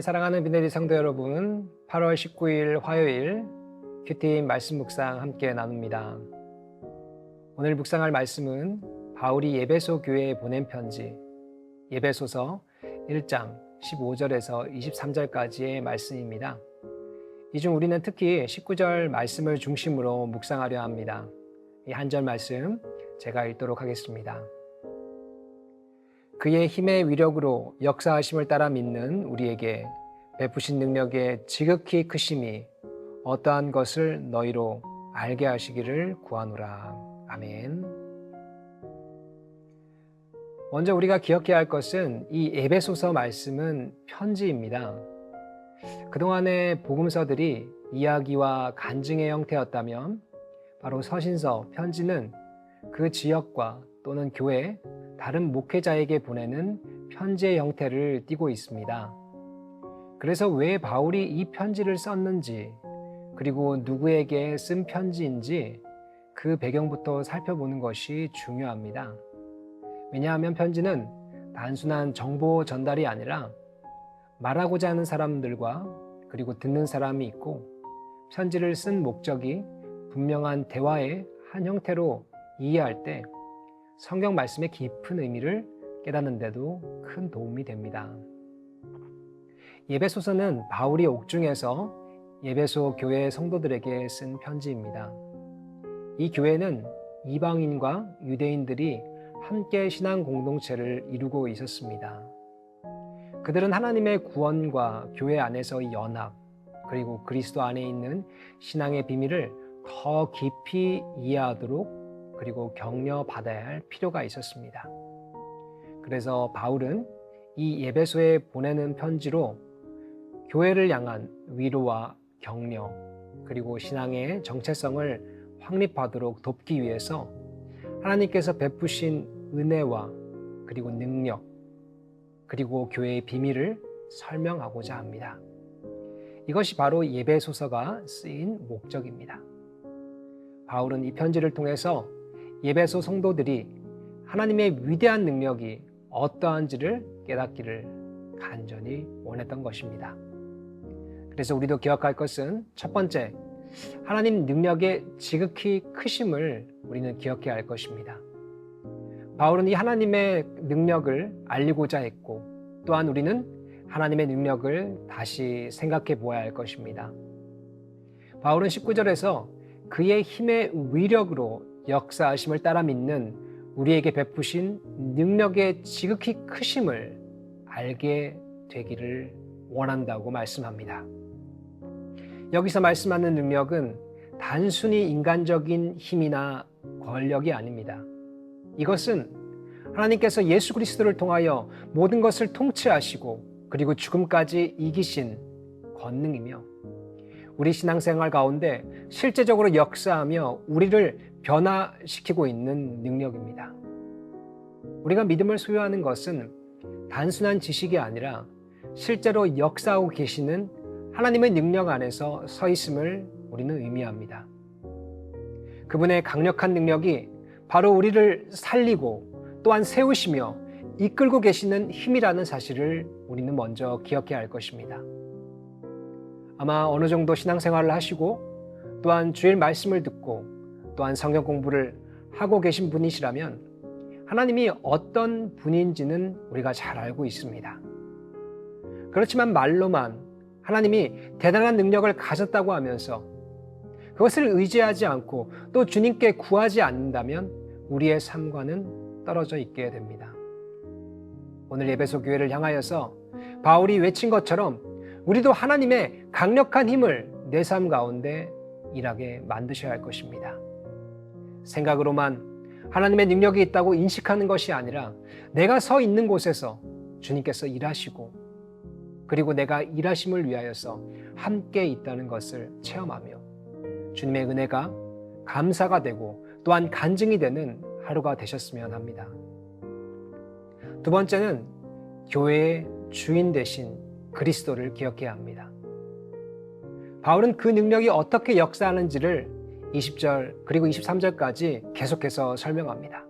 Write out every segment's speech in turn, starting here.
사랑하는 비네리 성도 여러분, 8월 19일 화요일 큐티인 말씀 묵상 함께 나눕니다. 오늘 묵상할 말씀은 바울이 에베소 교회에 보낸 편지 에베소서 1장 15절에서 23절까지의 말씀입니다. 이 중 우리는 특히 19절 말씀을 중심으로 묵상하려 합니다. 이 한 절 말씀 제가 읽도록 하겠습니다. 그의 힘의 위력으로 역사하심을 따라 믿는 우리에게 베푸신 능력의 지극히 크심이 어떠한 것을 너희로 알게 하시기를 구하노라. 아멘. 먼저 우리가 기억해야 할 것은 이 에베소서 말씀은 편지입니다. 그동안의 복음서들이 이야기와 간증의 형태였다면 바로 서신서, 편지는 그 지역과 또는 교회, 다른 목회자에게 보내는 편지의 형태를 띠고 있습니다. 그래서 왜 바울이 이 편지를 썼는지, 그리고 누구에게 쓴 편지인지 그 배경부터 살펴보는 것이 중요합니다. 왜냐하면 편지는 단순한 정보 전달이 아니라 말하고자 하는 사람들과 그리고 듣는 사람이 있고, 편지를 쓴 목적이 분명한 대화의 한 형태로 이해할 때 성경 말씀의 깊은 의미를 깨닫는 데도 큰 도움이 됩니다. 에베소서는 바울이 옥중에서 에베소 교회 성도들에게 쓴 편지입니다. 이 교회는 이방인과 유대인들이 함께 신앙 공동체를 이루고 있었습니다. 그들은 하나님의 구원과 교회 안에서의 연합, 그리고 그리스도 안에 있는 신앙의 비밀을 더 깊이 이해하도록 그리고 격려받아야 할 필요가 있었습니다. 그래서 바울은 이 에베소에 보내는 편지로 교회를 향한 위로와 격려, 그리고 신앙의 정체성을 확립하도록 돕기 위해서 하나님께서 베푸신 은혜와 그리고 능력, 그리고 교회의 비밀을 설명하고자 합니다. 이것이 바로 에베소서가 쓰인 목적입니다. 바울은 이 편지를 통해서 에베소 성도들이 하나님의 위대한 능력이 어떠한지를 깨닫기를 간절히 원했던 것입니다. 그래서 우리도 기억할 것은 첫 번째, 하나님 능력의 지극히 크심을 우리는 기억해야 할 것입니다. 바울은 이 하나님의 능력을 알리고자 했고, 또한 우리는 하나님의 능력을 다시 생각해 보아야 할 것입니다. 바울은 19절에서 그의 힘의 위력으로 역사하심을 따라 믿는 우리에게 베푸신 능력의 지극히 크심을 알게 되기를 원한다고 말씀합니다. 여기서 말씀하는 능력은 단순히 인간적인 힘이나 권력이 아닙니다. 이것은 하나님께서 예수 그리스도를 통하여 모든 것을 통치하시고 그리고 죽음까지 이기신 권능이며, 우리 신앙생활 가운데 실제적으로 역사하며 우리를 변화시키고 있는 능력입니다. 우리가 믿음을 소유하는 것은 단순한 지식이 아니라 실제로 역사하고 계시는 하나님의 능력 안에서 서 있음을 우리는 의미합니다. 그분의 강력한 능력이 바로 우리를 살리고 또한 세우시며 이끌고 계시는 힘이라는 사실을 우리는 먼저 기억해야 할 것입니다. 아마 어느 정도 신앙생활을 하시고 또한 주일 말씀을 듣고 또한 성경 공부를 하고 계신 분이시라면 하나님이 어떤 분인지는 우리가 잘 알고 있습니다. 그렇지만 말로만 하나님이 대단한 능력을 가졌다고 하면서 그것을 의지하지 않고 또 주님께 구하지 않는다면 우리의 삶과는 떨어져 있게 됩니다. 오늘 에베소 교회를 향하여서 바울이 외친 것처럼 우리도 하나님의 강력한 힘을 내 삶 가운데 일하게 만드셔야 할 것입니다. 생각으로만 하나님의 능력이 있다고 인식하는 것이 아니라 내가 서 있는 곳에서 주님께서 일하시고 그리고 내가 일하심을 위하여서 함께 있다는 것을 체험하며 주님의 은혜가 감사가 되고 또한 간증이 되는 하루가 되셨으면 합니다. 두 번째는 교회의 주인 되신 그리스도를 기억해야 합니다. 바울은 그 능력이 어떻게 역사하는지를 20절 그리고 23절까지 계속해서 설명합니다.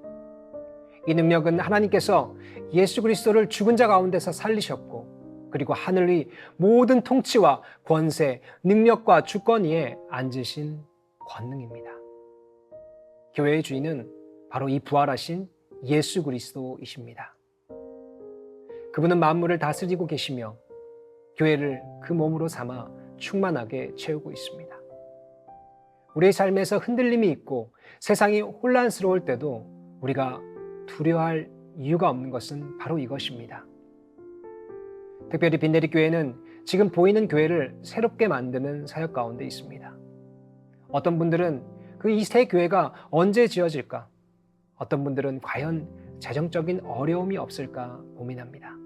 이 능력은 하나님께서 예수 그리스도를 죽은 자 가운데서 살리셨고 그리고 하늘의 모든 통치와 권세, 능력과 주권 위에 앉으신 권능입니다. 교회의 주인은 바로 이 부활하신 예수 그리스도이십니다. 그분은 만물을 다스리고 계시며 교회를 그 몸으로 삼아 충만하게 채우고 있습니다. 우리의 삶에서 흔들림이 있고 세상이 혼란스러울 때도 우리가 두려워할 이유가 없는 것은 바로 이것입니다. 특별히 빈내리 교회는 지금 보이는 교회를 새롭게 만드는 사역 가운데 있습니다. 어떤 분들은 이 새 교회가 언제 지어질까? 어떤 분들은 과연 재정적인 어려움이 없을까 고민합니다.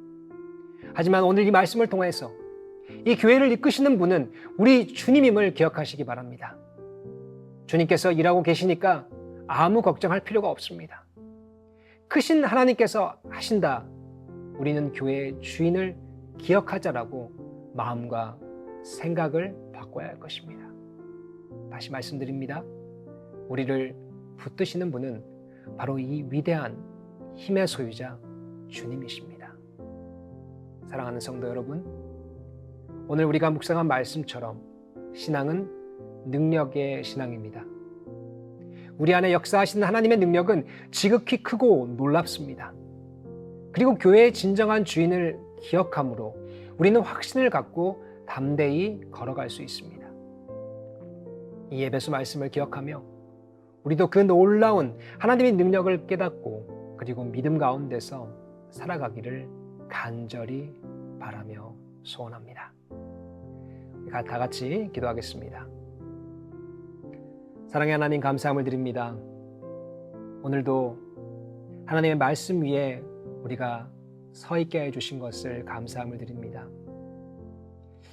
하지만 오늘 이 말씀을 통해서 이 교회를 이끄시는 분은 우리 주님임을 기억하시기 바랍니다. 주님께서 일하고 계시니까 아무 걱정할 필요가 없습니다. 크신 하나님께서 하신다. 우리는 교회의 주인을 기억하자라고 마음과 생각을 바꿔야 할 것입니다. 다시 말씀드립니다. 우리를 붙드시는 분은 바로 이 위대한 힘의 소유자 주님이십니다. 사랑하는 성도 여러분, 오늘 우리가 묵상한 말씀처럼 신앙은 능력의 신앙입니다. 우리 안에 역사하시는 하나님의 능력은 지극히 크고 놀랍습니다. 그리고 교회의 진정한 주인을 기억함으로 우리는 확신을 갖고 담대히 걸어갈 수 있습니다. 이 에베소 말씀을 기억하며 우리도 그 놀라운 하나님의 능력을 깨닫고 그리고 믿음 가운데서 살아가기를 간절히 바라며 소원합니다. 다 같이 기도하겠습니다. 사랑의 하나님, 감사함을 드립니다. 오늘도 하나님의 말씀 위에 우리가 서 있게 해주신 것을 감사함을 드립니다.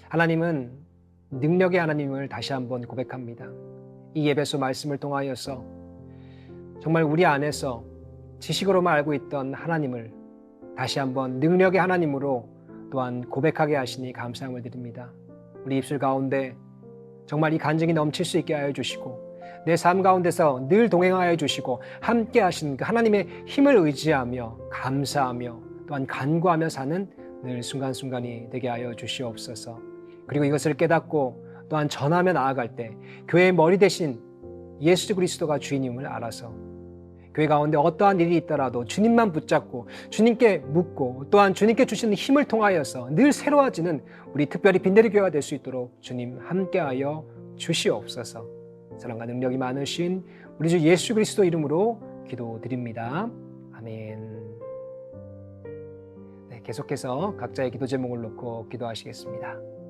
하나님은 능력의 하나님을 다시 한번 고백합니다. 이 에베소 말씀을 통하여서 정말 우리 안에서 지식으로만 알고 있던 하나님을 다시 한번 능력의 하나님으로 또한 고백하게 하시니 감사함을 드립니다. 우리 입술 가운데 정말 이 간증이 넘칠 수 있게 하여 주시고 내 삶 가운데서 늘 동행하여 주시고 함께 하시는 그 하나님의 힘을 의지하며 감사하며 또한 간구하며 사는 늘 순간순간이 되게 하여 주시옵소서. 그리고 이것을 깨닫고 또한 전하며 나아갈 때 교회의 머리 대신 예수 그리스도가 주인임을 알아서 교회 가운데 어떠한 일이 있더라도 주님만 붙잡고 주님께 묻고 또한 주님께 주시는 힘을 통하여서 늘 새로워지는 우리 특별히 빈내리 교회가 될 수 있도록 주님 함께하여 주시옵소서. 사랑과 능력이 많으신 우리 주 예수 그리스도 이름으로 기도드립니다. 아멘. 네, 계속해서 각자의 기도 제목을 놓고 기도하시겠습니다.